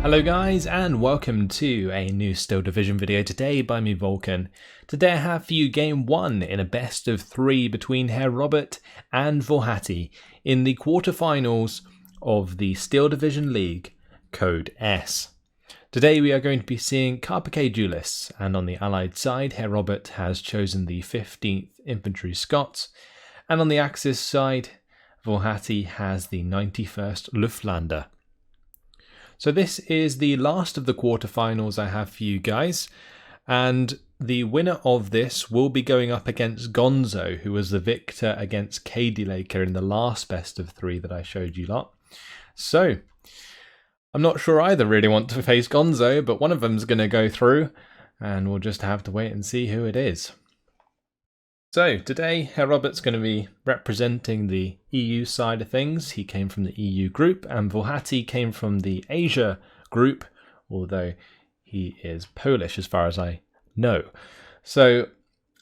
Hello guys, and welcome to a new Steel Division video today by me Vulcan. Today I have for you game 1 in a best of 3 between Herr Robert and Włochaty in the quarterfinals of the Steel Division League, Code S. Today we are going to be seeing Carpiquet Duellists, and on the Allied side Herr Robert has chosen the 15th Infantry Scots, and on the Axis side Włochaty has the 91st Luftlande. So this is the last of the quarterfinals I have for you guys, and the winner of this will be going up against Gonzo, who was the victor against K-Laker in the last best of 3 that I showed you lot. So I'm not sure either really want to face Gonzo, but one of them's going to go through, and we'll just have to wait and see who it is. So today Herr Robert's going to be representing the EU side of things. He came from the EU group, and Włochaty came from the Asia group, although he is Polish as far as I know. So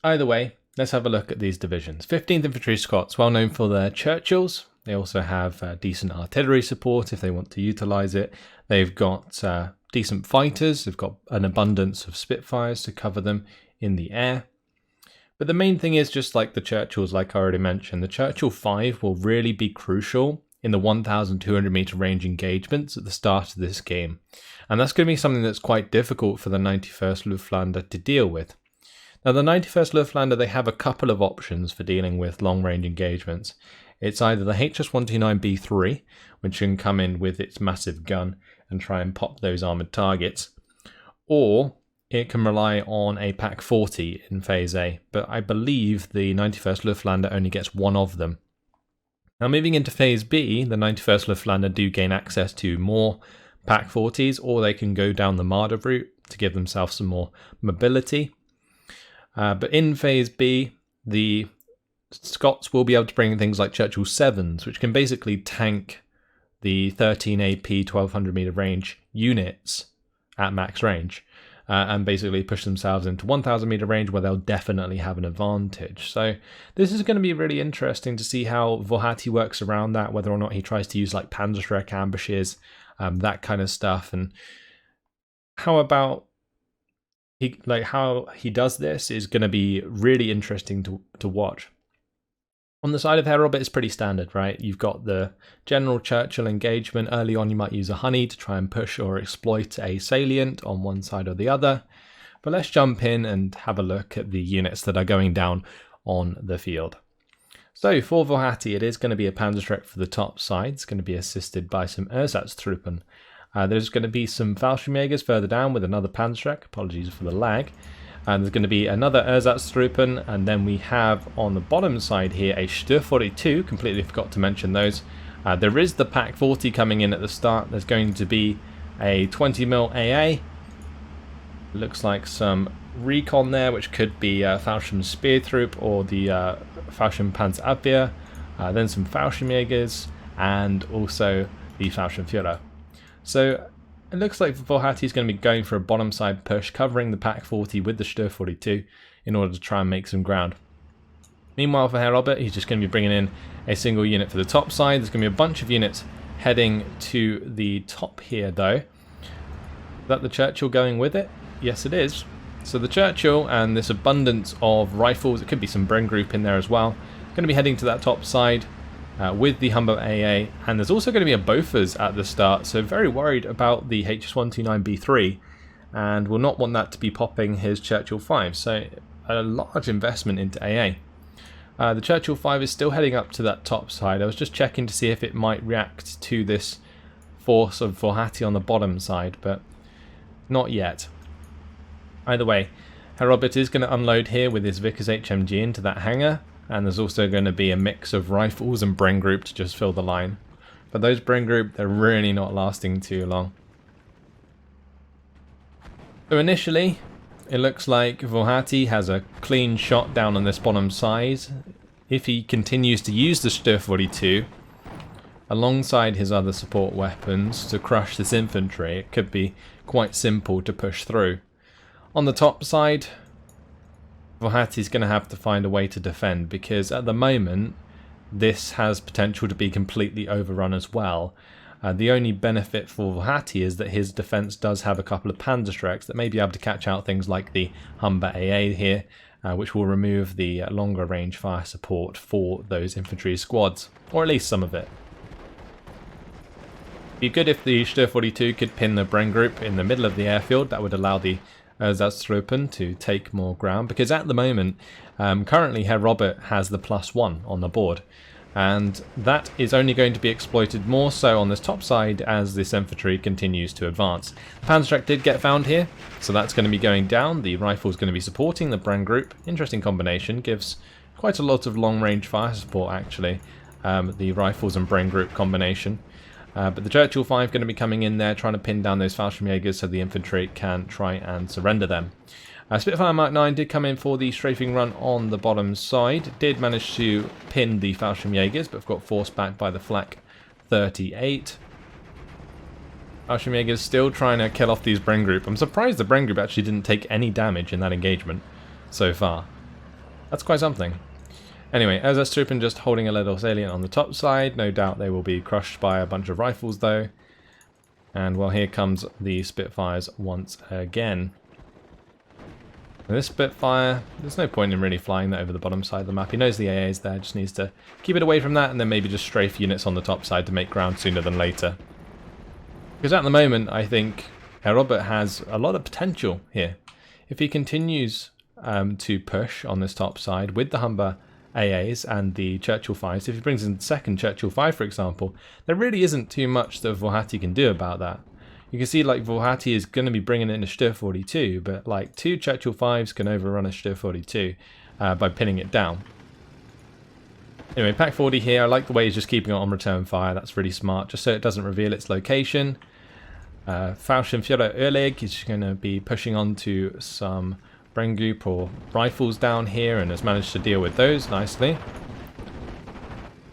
either way, let's have a look at these divisions. 15th Infantry Scots, well known for their Churchills. They also have decent artillery support if they want to utilise it. They've got decent fighters. They've got an abundance of Spitfires to cover them in the air. But the main thing is, just like the Churchills, like I already mentioned, the Churchill 5 will really be crucial in the 1,200 meter range engagements at the start of this game. And that's going to be something that's quite difficult for the 91st Luftlande to deal with. Now the 91st Luftlande, they have a couple of options for dealing with long range engagements. It's either the HS-129B3, which can come in with its massive gun and try and pop those armoured targets, or it can rely on a Pak 40 in Phase A, but I believe the 91st Luftlande only gets one of them. Now moving into Phase B, the 91st Luftlande do gain access to more Pak 40s, or they can go down the Marder route to give themselves some more mobility. But in Phase B, the Scots will be able to bring in things like Churchill 7s, which can basically tank the 13 AP 1200 meter range units at max range. And basically push themselves into 1,000 meter range where they'll definitely have an advantage. So this is going to be really interesting to see how Włochaty works around that, whether or not he tries to use like Panzerschreck ambushes, that kind of stuff, and how about how he does this is going to be really interesting to watch. On the side of Herr Robert, it's pretty standard, right? You've got the general Churchill engagement. Early on, you might use a honey to try and push or exploit a salient on one side or the other. But let's jump in and have a look at the units that are going down on the field. So for Włochaty, it is going to be a Panzerschreck for the top side. It's going to be assisted by some Ersatztruppen. There's going to be some Fallschirmjägers further down with another Panzerschreck. Apologies for the lag. And there's going to be another Ersatztruppen, and then we have on the bottom side here a Stör 42, completely forgot to mention those. There is the Pak 40 coming in at the start. There's going to be a 20mm AA. Looks like some recon there, which could be Fallschirm Speertrupp or the Fallschirm Panzerabwehr. Then some Fallschirmjägers, and also the Fallschirmführer. So it looks like Włochaty is going to be going for a bottom side push, covering the Pak 40 with the Stör 42 in order to try and make some ground. Meanwhile for Herr Robert, he's just going to be bringing in a single unit for the top side. There's going to be a bunch of units heading to the top here though. Is that the Churchill going with it? Yes it is. So the Churchill and this abundance of rifles, it could be some Bren group in there as well, going to be heading to that top side. With the Humber AA, and there's also going to be a Bofors at the start, so very worried about the HS-129B3, and will not want that to be popping his Churchill 5, so a large investment into AA. The Churchill 5 is still heading up to that top side. I was just checking to see if it might react to this force of Włochaty on the bottom side, but not yet. Either way, Herr Robert is going to unload here with his Vickers HMG into that hangar. And there's also going to be a mix of rifles and Bren group to just fill the line. But those Bren group, they're really not lasting too long. So initially, it looks like Włochaty has a clean shot down on this bottom side. If he continues to use the Stör 42 alongside his other support weapons to crush this infantry, it could be quite simple to push through. On the top side, Włochaty's going to have to find a way to defend, because at the moment this has potential to be completely overrun as well. The only benefit for Włochaty is that his defense does have a couple of Panzerschrecks that may be able to catch out things like the Humber AA here, which will remove the longer range fire support for those infantry squads, or at least some of it. It'd be good if the Stör 42 could pin the Bren group in the middle of the airfield. That would allow the Erzsatstruppen to take more ground, because at the moment, currently Herr Robert has the +1 on the board, and that is only going to be exploited more so on this top side as this infantry continues to advance. The Panzerschreck did get found here, so that's going to be going down. The rifle's going to be supporting the Bren group. Interesting combination, gives quite a lot of long range fire support actually, the rifles and Bren group combination. But the Churchill 5 going to be coming in there trying to pin down those Fallschirmjägers so the infantry can try and surrender them. Spitfire Mark 9 did come in for the strafing run on the bottom side. Did manage to pin the Fallschirmjägers, but got forced back by the Flak 38. Fallschirmjägers still trying to kill off these Bren group. I'm surprised the Bren group actually didn't take any damage in that engagement so far. That's quite something. Anyway, Erzsatstruppen just holding a little salient on the top side. No doubt they will be crushed by a bunch of rifles though. And well, here comes the Spitfires once again. And this Spitfire, there's no point in really flying that over the bottom side of the map. He knows the AA is there, just needs to keep it away from that and then maybe just strafe units on the top side to make ground sooner than later. Because at the moment, I think Herr Robert has a lot of potential here. If he continues to push on this top side with the Humber AAs and the Churchill 5s, if he brings in the second Churchill 5 for example, there really isn't too much that Włochaty can do about that. You can see like Włochaty is going to be bringing in a Stör 42, but like 2 Churchill 5s can overrun a Stör 42 by pinning it down. Anyway, Pack 40 here, I like the way he's just keeping it on return fire. That's really smart, just so it doesn't reveal its location. Fallschirmjäger Oleg is going to be pushing on to some Bren group or rifles down here and has managed to deal with those nicely.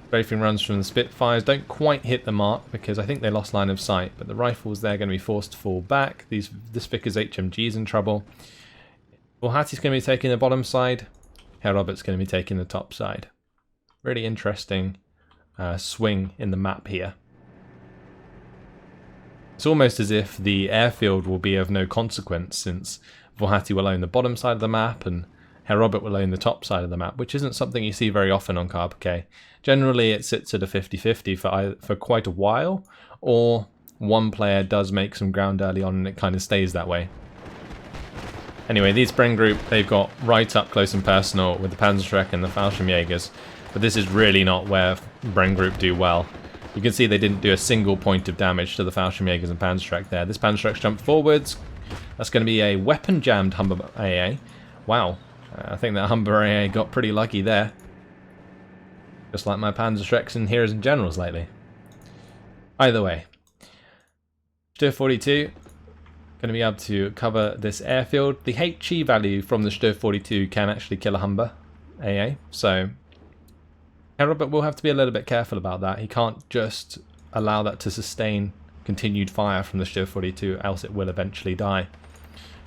Strafing runs from the Spitfires don't quite hit the mark because I think they lost line of sight, but the rifles they're going to be forced to fall back. This Vickers HMG's in trouble. Włochaty's going to be taking the bottom side. Herr Robert's going to be taking the top side. Really interesting swing in the map here. It's almost as if the airfield will be of no consequence since Włochaty will own the bottom side of the map and Herr Robert will own the top side of the map, which isn't something you see very often on Carpiquet. Generally it sits at a 50-50 for quite a while, or one player does make some ground early on and it kind of stays that way. Anyway, these Bren group, they've got right up close and personal with the Panzerschreck and the Fallschirmjägers, but this is really not where Bren group do well. You can see they didn't do a single point of damage to the Fallschirmjägers and Panzerschreck there. This Panzerschreck jumped forwards. That's going to be a weapon jammed Humber AA. Wow. I think that Humber AA got pretty lucky there. Just like my Panzerschrecks and Heroes and Generals lately. Either way. Stör 42 going to be able to cover this airfield. The HE value from the Stör 42 can actually kill a Humber AA. So Herr Robert will have to be a little bit careful about that. He can't just allow that to sustain continued fire from the Stör 42, else it will eventually die.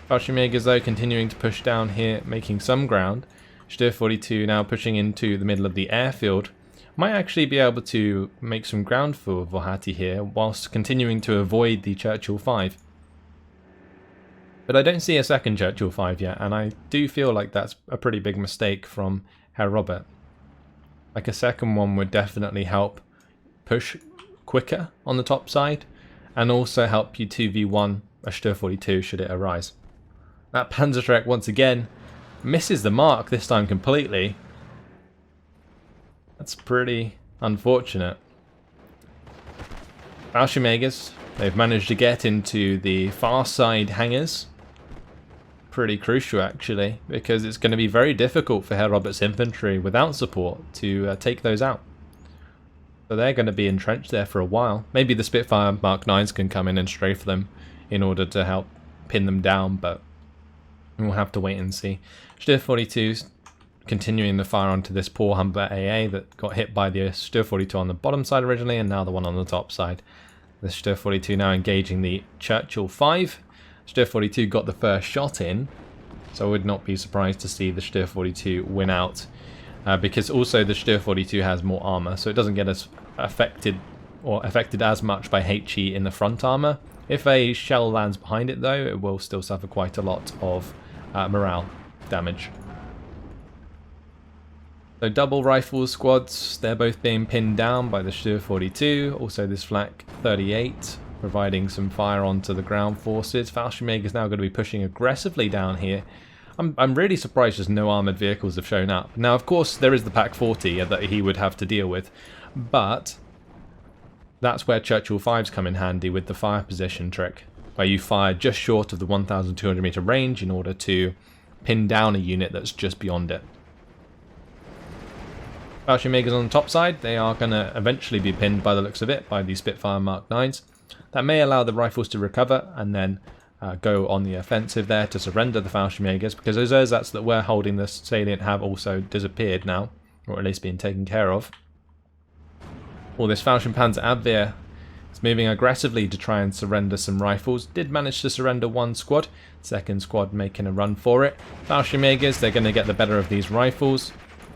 Fallschirmjägers though continuing to push down here, making some ground. Stör 42 now pushing into the middle of the airfield. Might actually be able to make some ground for Włochaty here, whilst continuing to avoid the Churchill 5. But I don't see a second Churchill 5 yet, and I do feel like that's a pretty big mistake from Herr Robert. Like a second one would definitely help push quicker on the top side, and also help you 2v1 a Stör 42 should it arise. That Panzerschreck once again misses the mark, this time completely. That's pretty unfortunate. Fallschirmjägers, they've managed to get into the far side hangars. Pretty crucial actually, because it's going to be very difficult for Herr Robert's infantry without support to take those out. So they're going to be entrenched there for a while. Maybe the Spitfire Mark 9s can come in and strafe them in order to help pin them down, but we'll have to wait and see. Stör 42's continuing the fire onto this poor Humber AA that got hit by the Stör 42 on the bottom side originally, and now the one on the top side. The Stör 42 now engaging the Churchill 5. Stör 42 got the first shot in, so I would not be surprised to see the Stör 42 win out. Because also the Stör 42 has more armor, so it doesn't get as affected or affected as much by HE in the front armor. If a shell lands behind it though, it will still suffer quite a lot of morale damage. So double rifle squads, they're both being pinned down by the Stur 42, also this Flak 38, providing some fire onto the ground forces. Fallschirmjäger is now going to be pushing aggressively down here. I'm really surprised just no armoured vehicles have shown up. Now of course there is the Pak 40 that he would have to deal with, but that's where Churchill 5s come in handy with the fire position trick, where you fire just short of the 1,200 meter range in order to pin down a unit that's just beyond it. Fallschirmjägers on the top side, they are going to eventually be pinned by the looks of it by the Spitfire Mark 9s. That may allow the rifles to recover and then go on the offensive there to surrender the Fallschirmjägers, because those ersatz that were holding the salient have also disappeared now, or at least been taken care of. All this Fallschirmpanzerabwehr is moving aggressively to try and surrender some rifles. Did manage to surrender one squad, second squad making a run for it. Fallschirmjägers, they're going to get the better of these rifles.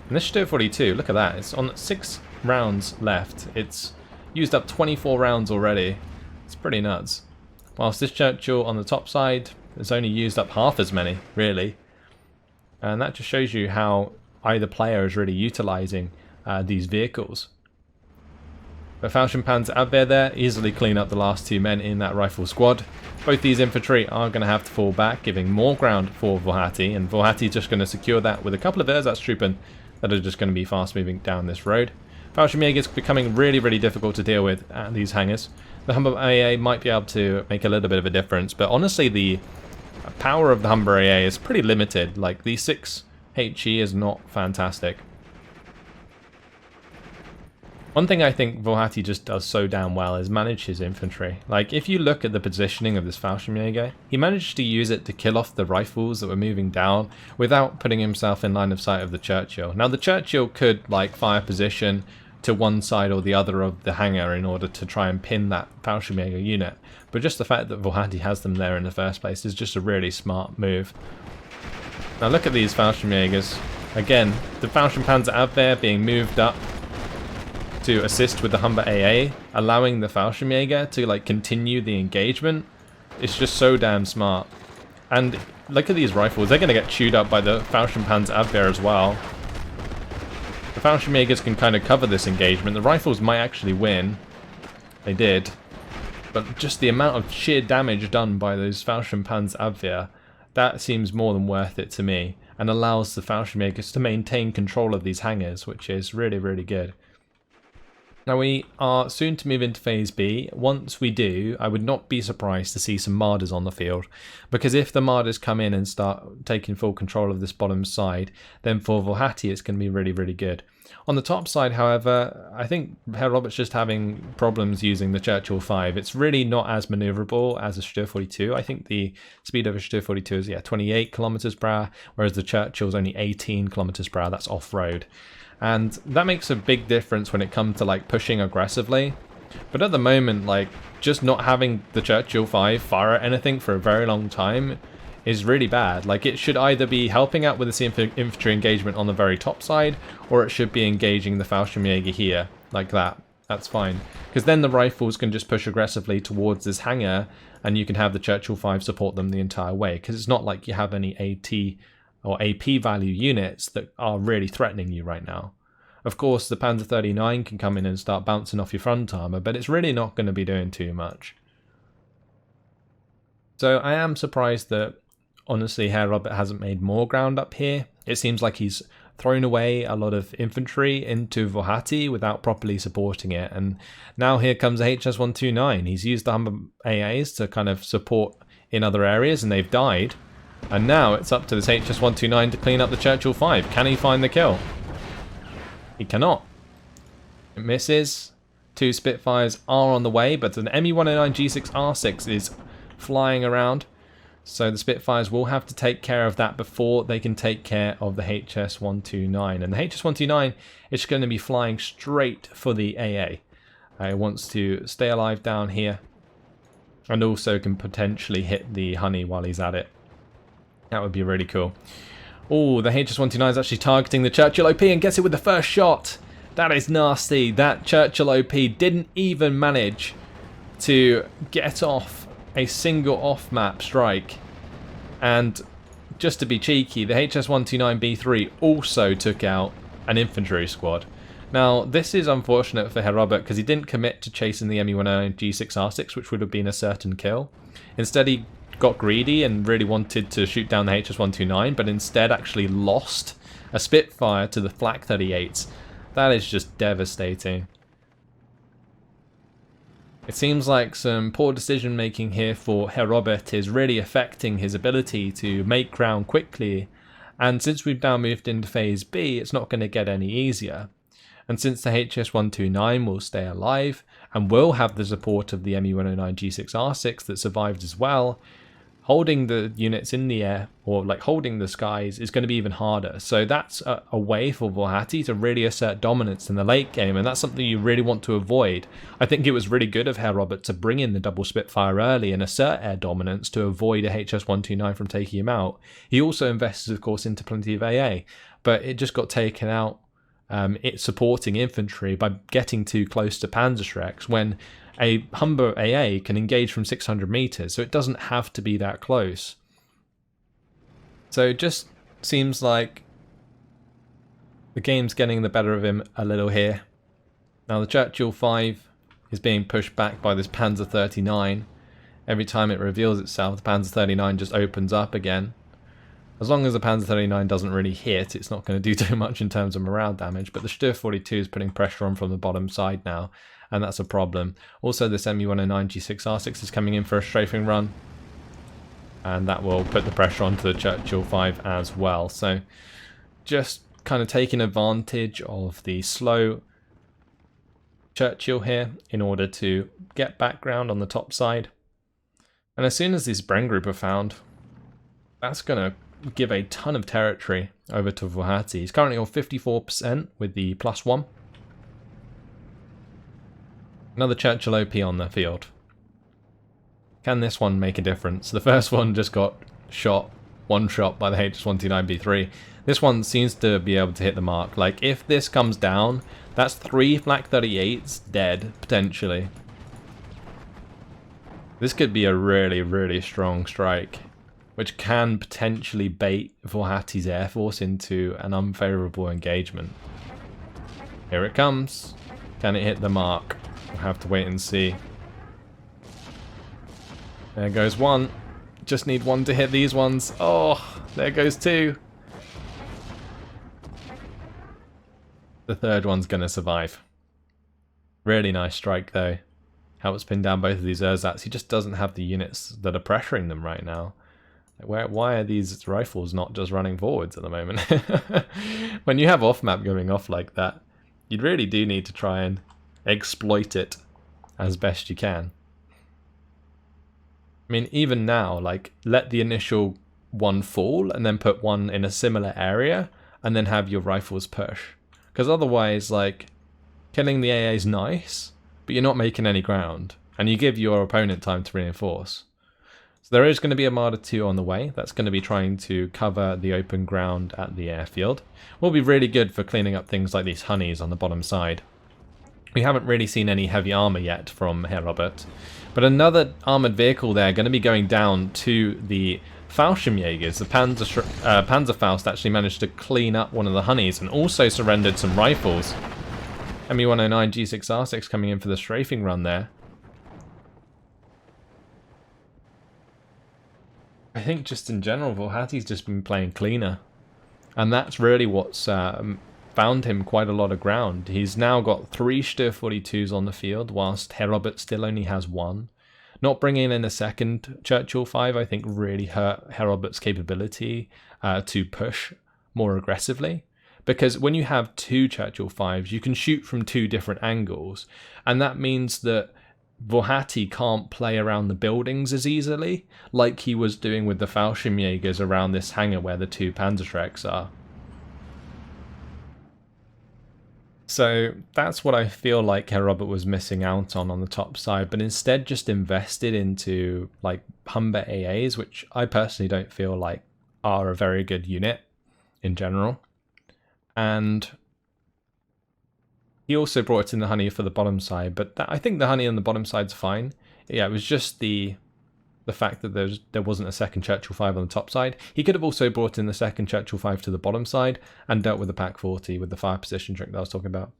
And this Stur 42, look at that, it's on 6 rounds left. It's used up 24 rounds already. It's pretty nuts. Whilst this Churchill on the top side has only used up half as many, really. And that just shows you how either player is really utilising these vehicles. But Fallschirmpanzerabwehr there easily clean up the last 2 men in that rifle squad. Both these infantry are going to have to fall back, giving more ground for Włochaty, and Włochaty just going to secure that with a couple of Ersatztruppen that are just going to be fast moving down this road. Fallschirmjäger is becoming really difficult to deal with at these hangars. The Humber AA might be able to make a little bit of a difference, but honestly the power of the Humber AA is pretty limited. Like the 6 HE is not fantastic. One thing I think Włochaty just does so damn well is manage his infantry. Like, if you look at the positioning of this Fallschirmjäger, he managed to use it to kill off the rifles that were moving down without putting himself in line of sight of the Churchill. Now, the Churchill could, like, fire position to one side or the other of the hangar in order to try and pin that Fallschirmjäger unit, but just the fact that Włochaty has them there in the first place is just a really smart move. Now, look at these Fallschirmjägers. Again, the Fallschirmpanzerabwehr being moved up to assist with the Humber AA, allowing the Fallschirmjäger to like continue the engagement. It's just so damn smart. And look at these rifles, they're going to get chewed up by the Fallschirmpanzerabwehr as well. The Fallschirmjägers can kind of cover this engagement. The rifles might actually win. They did. But just the amount of sheer damage done by those Fallschirmpanzerabwehr, that seems more than worth it to me, and allows the Fallschirmjägers to maintain control of these hangars, which is really good. Now we are soon to move into Phase B. Once we do, I would not be surprised to see some Marders on the field, because if the Marders come in and start taking full control of this bottom side, then for Włochaty it's going to be really good. On the top side, however, I think Herr Robert's just having problems using the Churchill 5. It's really not as manoeuvrable as a Stur 42. I think the speed of a Stur 42 is 28 kilometers per hour, whereas the Churchill's only 18 kilometers per hour. That's off-road. And that makes a big difference when it comes to like pushing aggressively. But at the moment, like just not having the Churchill 5 fire at anything for a very long time is really bad. Like it should either be helping out with this infantry engagement on the very top side, or it should be engaging the Fallschirmjäger here, like that. That's fine. Because then the rifles can just push aggressively towards this hangar, and you can have the Churchill 5 support them the entire way. Because it's not like you have any AT or AP value units that are really threatening you right now. Of course, the Panzer 39 can come in and start bouncing off your front armor, but it's really not going to be doing too much. So I am surprised that, honestly, Herr Robert hasn't made more ground up here. It seems like he's thrown away a lot of infantry into Włochaty without properly supporting it. And now here comes the HS-129. He's used the Humber AAs to kind of support in other areas, and they've died. And now it's up to this HS-129 to clean up the Churchill 5. Can he find the kill? He cannot. It misses. 2 Spitfires are on the way, but an ME-109 G6R6 is flying around. So the Spitfires will have to take care of that before they can take care of the HS-129. And the HS-129 is going to be flying straight for the AA. It wants to stay alive down here, and also can potentially hit the honey while he's at it. That would be really cool. Oh, the HS-129 is actually targeting the Churchill OP and gets it with the first shot. That is nasty. That Churchill OP didn't even manage to get off a single off-map strike. And just to be cheeky, the HS-129B3 also took out an infantry squad. Now, this is unfortunate for Herr Robert because he didn't commit to chasing the ME-109 G6R6, which would have been a certain kill. Instead, he got greedy and really wanted to shoot down the HS-129, but instead actually lost a Spitfire to the Flak 38s. That is just devastating. It seems like some poor decision making here for Herr Robert is really affecting his ability to make ground quickly, and since we've now moved into phase B, it's not going to get any easier. And since the HS-129 will stay alive and will have the support of the ME-109 G6R6 that survived as well, holding the units in the air, or like holding the skies, is going to be even harder. So that's a way for włochaty to really assert dominance in the late game, and that's something you really want to avoid. I think it was really good of Herr Robert to bring in the double Spitfire early and assert air dominance to avoid a HS-129 from taking him out. He also invested, of course, into plenty of AA, but it just got taken out. It's supporting infantry by getting too close to Panzerschrecks when a Humber AA can engage from 600 meters, so it doesn't have to be that close. So it just seems like the game's getting the better of him a little here. Now the Churchill 5 is being pushed back by this Panzer 39. Every time it reveals itself, the Panzer 39 just opens up again. As long as the Panzer 39 doesn't really hit, it's not going to do too much in terms of morale damage, but the Stuhr 42 is putting pressure on from the bottom side now, and that's a problem. Also, this ME-109 G6R6 is coming in for a strafing run, and that will put the pressure onto the Churchill 5 as well. So just kind of taking advantage of the slow Churchill here in order to get background on the top side. And as soon as this Bren group are found, that's going to give a ton of territory over to włochaty. He's currently on 54% with the +1. Another Churchill OP on the field. Can this one make a difference? The first one just got shot, one shot by the HS-129B3. This one seems to be able to hit the mark. Like, if this comes down, that's 3 Flak 38s dead, potentially. This could be a really, really strong strike, which can potentially bait włochaty's air force into an unfavourable engagement. Here it comes. Can it hit the mark? We'll have to wait and see. There goes one. Just need one to hit these ones. Oh, there goes two. The third one's going to survive. Really nice strike though. Helps pin down both of these ersatz. He just doesn't have the units that are pressuring them right now. Why are these rifles not just running forwards at the moment? When you have off-map going off like that, you really do need to try and exploit it as best you can. I mean, even now, like, let the initial one fall and then put one in a similar area and then have your rifles push. Because otherwise, like, killing the AA is nice, but you're not making any ground. And you give your opponent time to reinforce. So there is going to be a Marder 2 on the way. That's going to be trying to cover the open ground at the airfield. Will be really good for cleaning up things like these honeys on the bottom side. We haven't really seen any heavy armor yet from Herr Robert. But another armored vehicle there going to be going down to the Fallschirmjägers. The Panzerfaust actually managed to clean up one of the honeys and also surrendered some rifles. ME-109 G6R6 coming in for the strafing run there. I think just in general, włochaty's just been playing cleaner. And that's really what's found him quite a lot of ground. He's now got 3 Stuhr 42s on the field, whilst Herr Robert still only has 1. Not bringing in a second Churchill 5, I think, really hurt Herr Robert's capability to push more aggressively. Because when you have 2 Churchill 5s, you can shoot from 2 different angles. And that means that włochaty can't play around the buildings as easily, like he was doing with the Fallschirmjägers around this hangar where the 2 Panzerschrecks are. So that's what I feel like Herr Robert was missing out on the top side, but instead just invested into like Humber AAs, which I personally don't feel like are a very good unit in general. And He also brought in the honey for the bottom side, but I think the honey on the bottom side's fine. Yeah, it was just the fact that there wasn't a second Churchill 5 on the top side. He could have also brought in the second Churchill 5 to the bottom side and dealt with the Pack 40 with the fire position trick that I was talking about.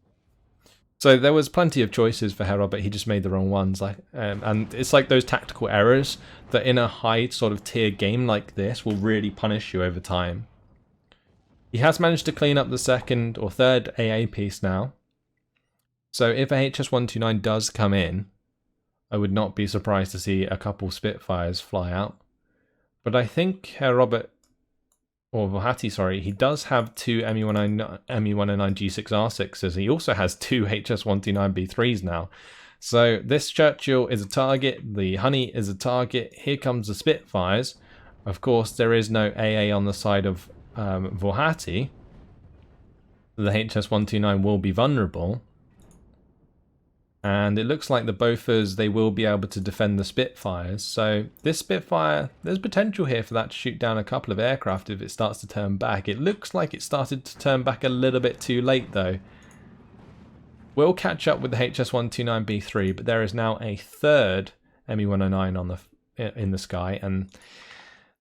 So there was plenty of choices for Herr Robert. He just made the wrong ones. And it's like those tactical errors that in a high sort of tier game like this will really punish you over time. He has managed to clean up the second or third AA piece now. So if a HS-129 does come in, I would not be surprised to see a couple Spitfires fly out. But I think Herr Robert, or Włochaty, sorry, he does have two ME109 G6R6s. He also has two HS-129B3s now. So this Churchill is a target, the honey is a target, here comes the Spitfires. Of course, there is no AA on the side of Włochaty. The HS-129 will be vulnerable. And it looks like the Bofors, they will be able to defend the Spitfires. So this Spitfire, there's potential here for that to shoot down a couple of aircraft if it starts to turn back. It looks like it started to turn back a little bit too late though. We'll catch up with the HS-129B3, but there is now a third ME-109 in the sky, and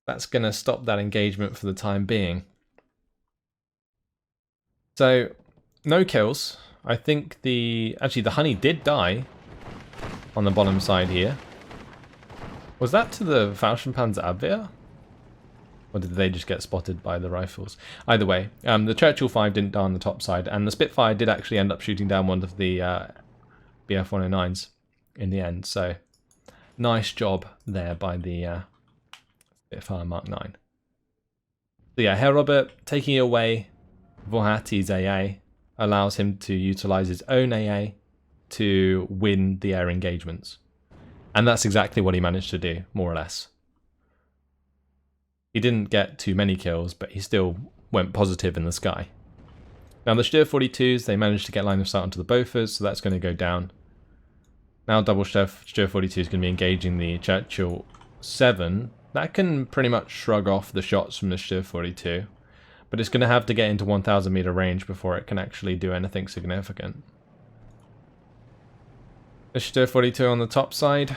that's going to stop that engagement for the time being. So, no kills. I think actually the honey did die on the bottom side here. Was that to the Fallschirmpanzerabwehr? Or did they just get spotted by the rifles? Either way, the Churchill 5 didn't die on the top side, and the Spitfire did actually end up shooting down one of the BF-109s in the end. So, nice job there by the Spitfire Mark 9. So yeah, Herr Robert taking away Włochaty's AA allows him to utilize his own AA to win the air engagements. And that's exactly what he managed to do, more or less. He didn't get too many kills, but he still went positive in the sky. Now the Stör 42s, they managed to get line of sight onto the Bofors, so that's going to go down. Now double Stör 42 is going to be engaging the Churchill 7. That can pretty much shrug off the shots from the Stör 42. But it's going to have to get into 1,000 meter range before it can actually do anything significant. The Stör 42 on the top side.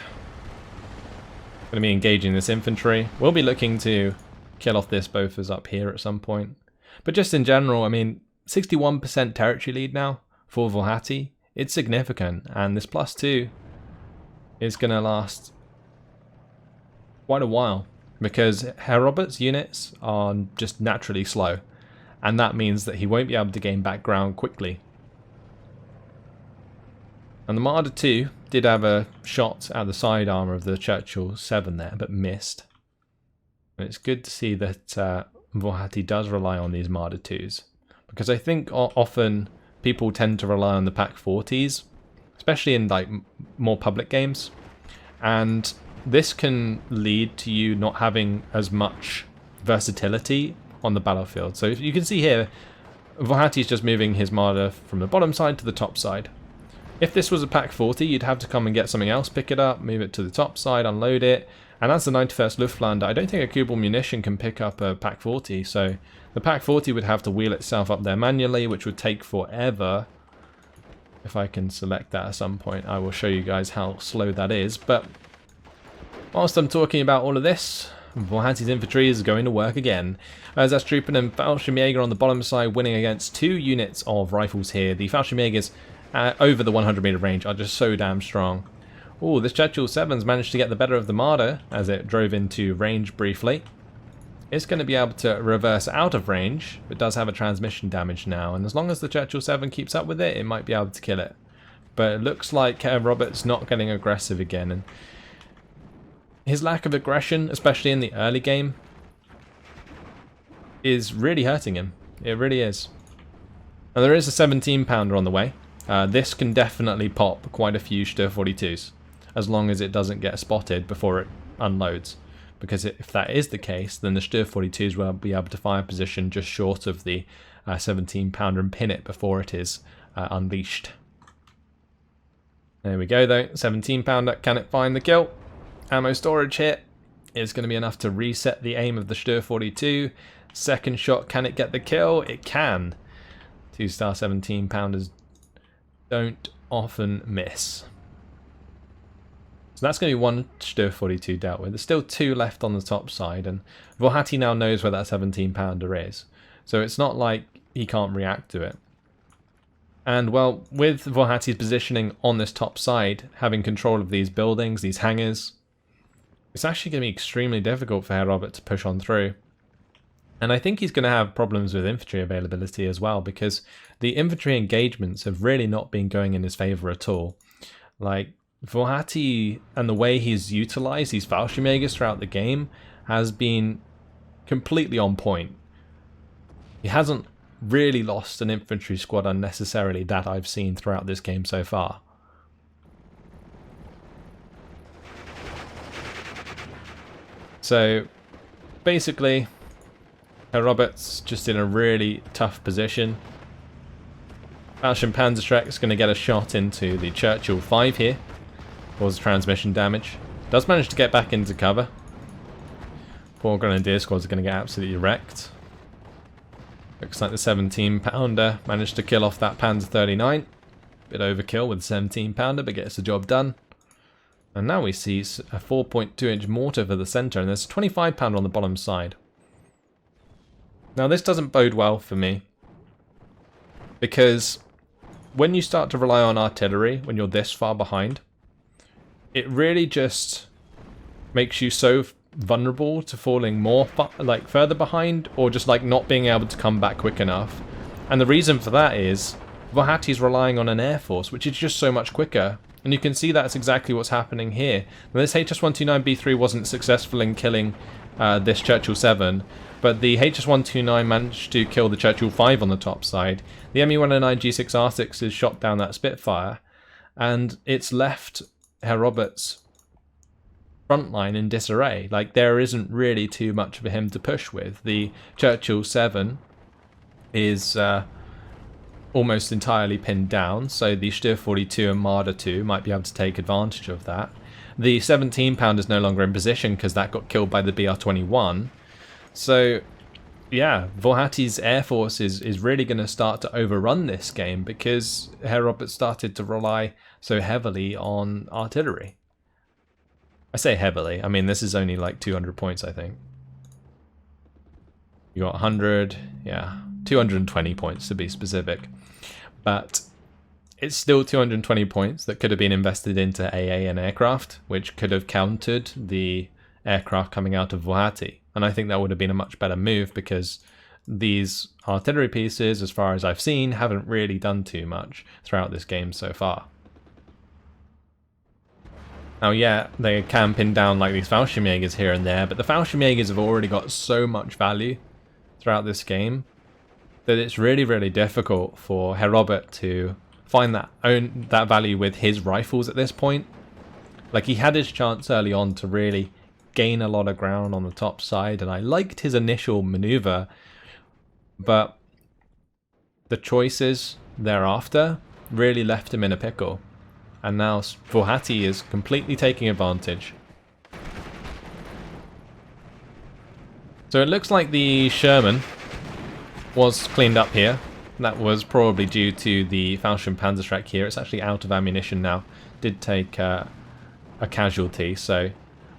Going to be engaging this infantry. We'll be looking to kill off this Bofors up here at some point. But just in general, I mean, 61% territory lead now for Włochaty. It's significant, and this +2 is going to last quite a while. Because Herr Robert's units are just naturally slow, and that means that he won't be able to gain back ground quickly. And the Marder 2 did have a shot at the side armour of the Churchill 7 there, but missed. And it's good to see that Włochaty does rely on these Marder 2s, because I think often people tend to rely on the Pack 40s, especially in like more public games, and this can lead to you not having as much versatility on the battlefield. So if you can see here, Włochaty is just moving his Marder from the bottom side to the top side. If this was a Pack 40, you'd have to come and get something else, pick it up, move it to the top side, unload it. And as the 91st Luftlande, I don't think a Kubel munition can pick up a Pack 40. So the Pack 40 would have to wheel itself up there manually, which would take forever. If I can select that at some point, I will show you guys how slow that is. But whilst I'm talking about all of this, Włochaty's infantry is going to work again. As that's Truppen and Fallschirmjäger on the bottom side, winning against two units of rifles here. The Fallschirmjägers over the 100 meter range are just so damn strong. Oh, this Churchill 7's managed to get the better of the Marder as it drove into range briefly. It's going to be able to reverse out of range. It does have a transmission damage now, and as long as the Churchill 7 keeps up with it, it might be able to kill it. But it looks like Herr Robert's not getting aggressive again, and his lack of aggression, especially in the early game, is really hurting him. It really is. Now there is a 17 pounder on the way. This can definitely pop quite a few Stör 42s, as long as it doesn't get spotted before it unloads. Because if that is the case, then the Stör 42s will be able to fire position just short of the 17 pounder and pin it before it is unleashed. There we go though, 17 pounder, can it find the kill? Ammo storage hit is going to be enough to reset the aim of the Stör 42. Second shot, can it get the kill? It can. 2-star 17 pounders don't often miss. So that's going to be one Stür 42 dealt with. There's still 2 left on the top side, and Włochaty now knows where that 17-pounder is. So it's not like he can't react to it. And well, with Włochaty's positioning on this top side, having control of these buildings, these hangars, it's actually going to be extremely difficult for Herr Robert to push on through. And I think he's going to have problems with infantry availability as well, because the infantry engagements have really not been going in his favour at all. Like, Włochaty and the way he's utilised these Fallschirmjägers throughout the game has been completely on point. He hasn't really lost an infantry squad unnecessarily that I've seen throughout this game so far. So basically, Herr Robert's just in a really tough position. Fallschirmpanzerschreck's going to get a shot into the Churchill 5 here. Cause transmission damage. Does manage to get back into cover. Poor Grenadier squads are going to get absolutely wrecked. Looks like the 17-pounder managed to kill off that Panzer 39. Bit overkill with the 17-pounder, but gets the job done. And now we see a 4.2-inch mortar for the centre, and there's a 25-pounder on the bottom side. Now this doesn't bode well for me, because when you start to rely on artillery when you're this far behind, it really just makes you so vulnerable to falling more further behind, or just like not being able to come back quick enough. And the reason for that is Włochaty's relying on an air force which is just so much quicker, and you can see that's exactly what's happening here. Now, this HS-129B3 wasn't successful in killing this Churchill 7, but the HS-129 managed to kill the Churchill 5 on the top side. The Me-109G6R6 has shot down that Spitfire, and it's left Herr Robert's front line in disarray. Like, there isn't really too much for him to push with. The Churchill 7 is almost entirely pinned down, so the Stür 42 and Marder 2 might be able to take advantage of that. The 17-pounder is no longer in position because that got killed by the BR-21. So yeah, Włochaty's air force is really going to start to overrun this game, because Herr Robert started to rely so heavily on artillery. I say heavily, I mean this is only like 200 points, I think. You got 100, yeah, 220 points to be specific. But it's still 220 points that could have been invested into AA and aircraft, which could have countered the aircraft coming out of Włochaty. And I think that would have been a much better move, because these artillery pieces, as far as I've seen, haven't really done too much throughout this game so far. Now yeah, they can pin down like these Fallschirmjägers here and there, but the Fallschirmjägers have already got so much value throughout this game that it's really, really difficult for Herr Robert to find that value with his rifles at this point. Like, he had his chance early on to really gain a lot of ground on the top side, and I liked his initial maneuver, but the choices thereafter really left him in a pickle. And now Włochaty is completely taking advantage. So it looks like the Sherman was cleaned up here. That was probably due to the Fallschirmpanzerschreck here. It's actually out of ammunition now. Did take a casualty, so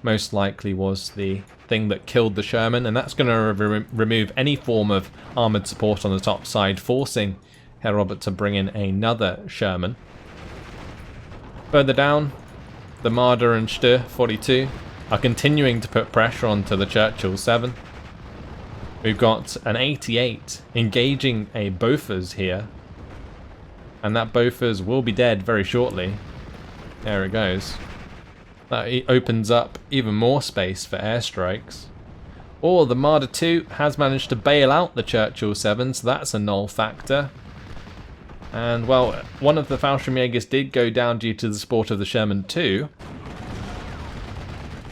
most likely was the thing that killed the Sherman, and that's going to remove any form of armoured support on the top side, forcing Herr Robert to bring in another Sherman. Further down, the Marder and Stür 42 are continuing to put pressure onto the Churchill 7. We've got an 88 engaging a Bofors here, and that Bofors will be dead very shortly. There it goes. That opens up even more space for airstrikes. Or the Marder 2 has managed to bail out the Churchill 7, so that's a null factor. And well, one of the Fallschirmjägers did go down due to the support of the Sherman 2.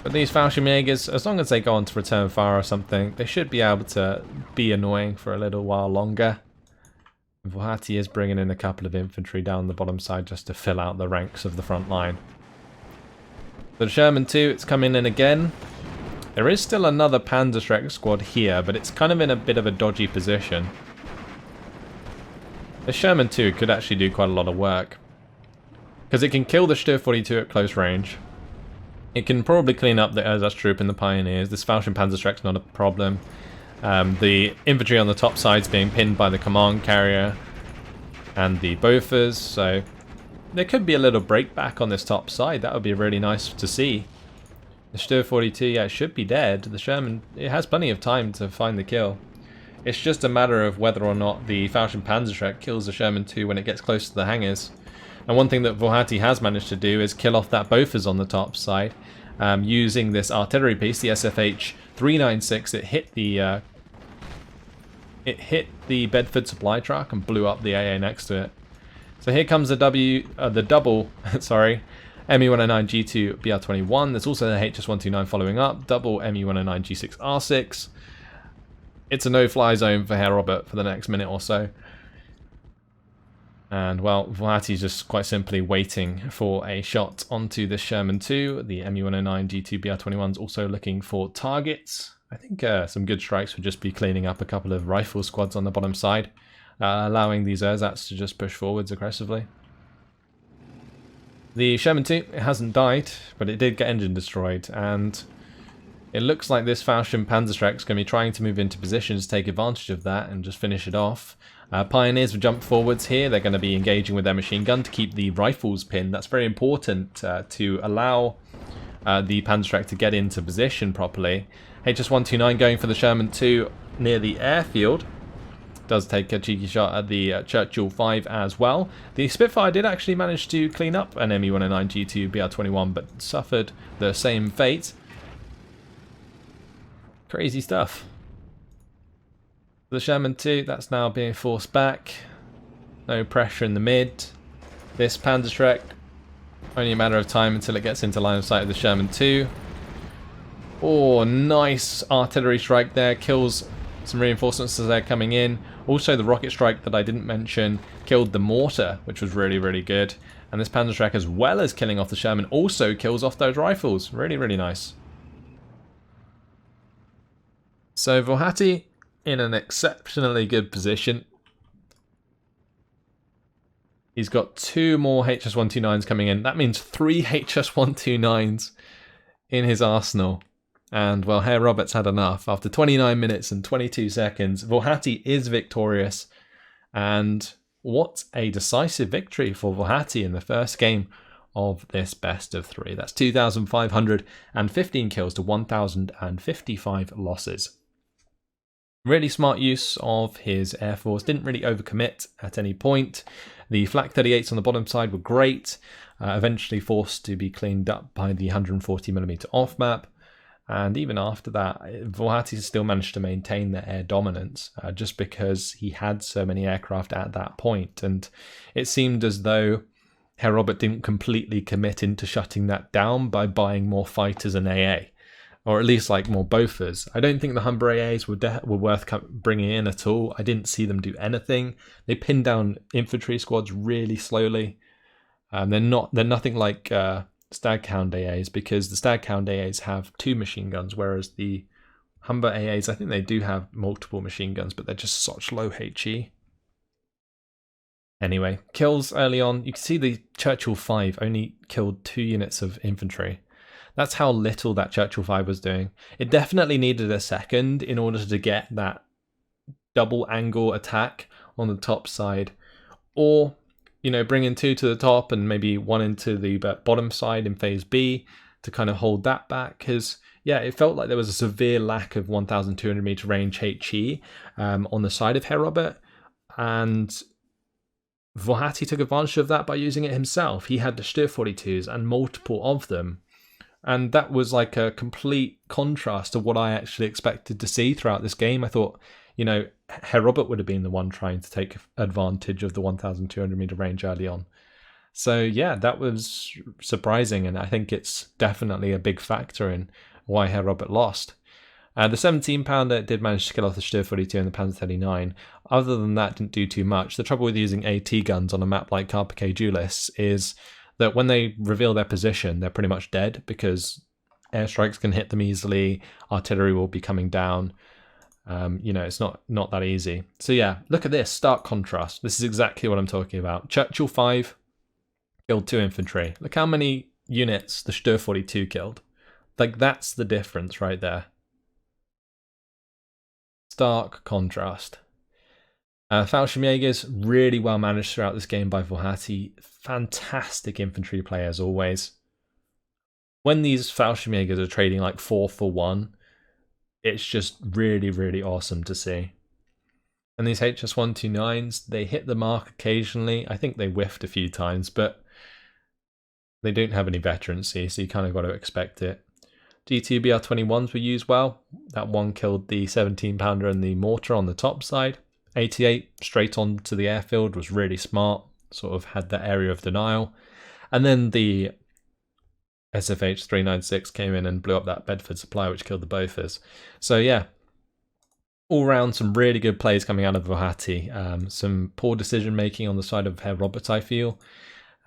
But these Fallschirmjägers, as long as they go on to return fire or something, they should be able to be annoying for a little while longer. Włochaty is bringing in a couple of infantry down the bottom side just to fill out the ranks of the front line. The Sherman 2, it's coming in again. There is still another Panzerschreck squad here, but it's kind of in a bit of a dodgy position. The Sherman 2 could actually do quite a lot of work. Because it can kill the Stier 42 at close range. It can probably clean up the Ersatztruppen and the Pioneers. This Falchion Panzerschreck's not a problem. The infantry on the top side's being pinned by the command carrier and the Bofors, so there could be a little break back on this top side. That would be really nice to see. The Stier 42, yeah, it should be dead. The Sherman, it has plenty of time to find the kill. It's just a matter of whether or not the Falchion Panzerschreck kills the Sherman 2 when it gets close to the hangars. And one thing that Włochaty has managed to do is kill off that Bofors on the top side using this artillery piece, the SFH 396. It hit the Bedford supply truck and blew up the AA next to it. So here comes the double, sorry, Me109 G2 BR21. There's also the HS129 following up, double Me109 G6 R6. It's a no-fly zone for Herr Robert for the next minute or so. And, well, Włochaty's just quite simply waiting for a shot onto the Sherman 2. The Me109 G2 BR21's also looking for targets. I think some good strikes would just be cleaning up a couple of rifle squads on the bottom side, allowing these ersatz to just push forwards aggressively. The Sherman 2, it hasn't died, but it did get engine destroyed, and it looks like this Falchion Panzerschreck's going to be trying to move into positions to take advantage of that and just finish it off. Pioneers will jump forwards here. They're going to be engaging with their machine gun to keep the rifles pinned. That's very important to allow the Panzerschreck to get into position properly. HS129 going for the Sherman 2 near the airfield. Does take a cheeky shot at the Churchill 5 as well. The Spitfire did actually manage to clean up an Me109 G2 BR21, but suffered the same fate. Crazy stuff. The Sherman 2, that's now being forced back. No pressure in the mid. This Panzerschreck, only a matter of time until it gets into line of sight of the Sherman 2. Oh, nice artillery strike there. Kills some reinforcements as they're coming in. Also, the rocket strike that I didn't mention killed the mortar, which was really, really good. And this Panzerschreck, as well as killing off the Sherman, also kills off those rifles. Really, really nice. So Włochaty in an exceptionally good position. He's got 2 more HS129s coming in. That means 3 HS129s in his arsenal. And, well, Herr Robert's had enough. After 29 minutes and 22 seconds, Włochaty is victorious. And what a decisive victory for Włochaty in the first game of this best of 3. That's 2,515 kills to 1,055 losses. Really smart use of his air force. Didn't really overcommit at any point. The Flak 38s on the bottom side were great. Eventually forced to be cleaned up by the 140mm off map. And even after that, Włochaty still managed to maintain their air dominance just because he had so many aircraft at that point. And it seemed as though Herr Robert didn't completely commit into shutting that down by buying more fighters and AA. Or at least like more Bofors. I don't think the Humber AAs were worth bringing in at all. I didn't see them do anything. They pinned down infantry squads really slowly. They're nothing like Staghound AAs, because the Staghound AAs have 2 machine guns, whereas the Humber AAs, I think they do have multiple machine guns, but they're just such low HE. Anyway, kills early on. You can see the Churchill 5 only killed 2 units of infantry. That's how little that Churchill 5 was doing. It definitely needed a second in order to get that double angle attack on the top side. Or, you know, bring in 2 to the top and maybe 1 into the bottom side in phase B to kind of hold that back. Because, yeah, it felt like there was a severe lack of 1,200 meter range HE on the side of Herr Robert. And Włochaty took advantage of that by using it himself. He had the Stier 42s and multiple of them. And that was like a complete contrast to what I actually expected to see throughout this game. I thought, you know, Herr Robert would have been the one trying to take advantage of the 1,200 meter range early on. So yeah, that was surprising, and I think it's definitely a big factor in why Herr Robert lost. The 17-pounder did manage to kill off the Stier 42 and the Panzer 39. Other than that, didn't do too much. The trouble with using AT guns on a map like Carpiquet Duellists is that when they reveal their position, they're pretty much dead, because airstrikes can hit them easily, artillery will be coming down. You know, it's not that easy. So yeah, look at this, stark contrast. This is exactly what I'm talking about. Churchill 5 killed 2 infantry. Look how many units the Stur 42 killed. Like, that's the difference right there. Stark contrast. Fallschirmjägers, really well managed throughout this game by Włochaty. Fantastic infantry play as always. When these Fallschirmjägers are trading like 4 for 1, it's just really, really awesome to see. And these HS-129s, they hit the mark occasionally. I think they whiffed a few times, but they don't have any veterancy, so you kind of got to expect it. G2 BR-21s were used well. That one killed the 17-pounder and the mortar on the top side. 88 straight on to the airfield was really smart, sort of had that area of denial. And then the SFH-396 came in and blew up that Bedford supply, which killed the Bofors. So yeah, all round some really good plays coming out of Włochaty. Some poor decision making on the side of Herr Robert, I feel,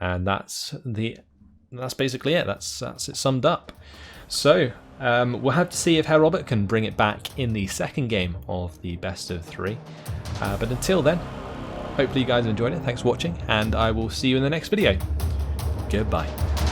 and that's basically it. That's it summed up. So we'll have to see if Herr Robert can bring it back in the second game of the best of 3. But until then, hopefully you guys enjoyed it. Thanks for watching, and I will see you in the next video. Goodbye.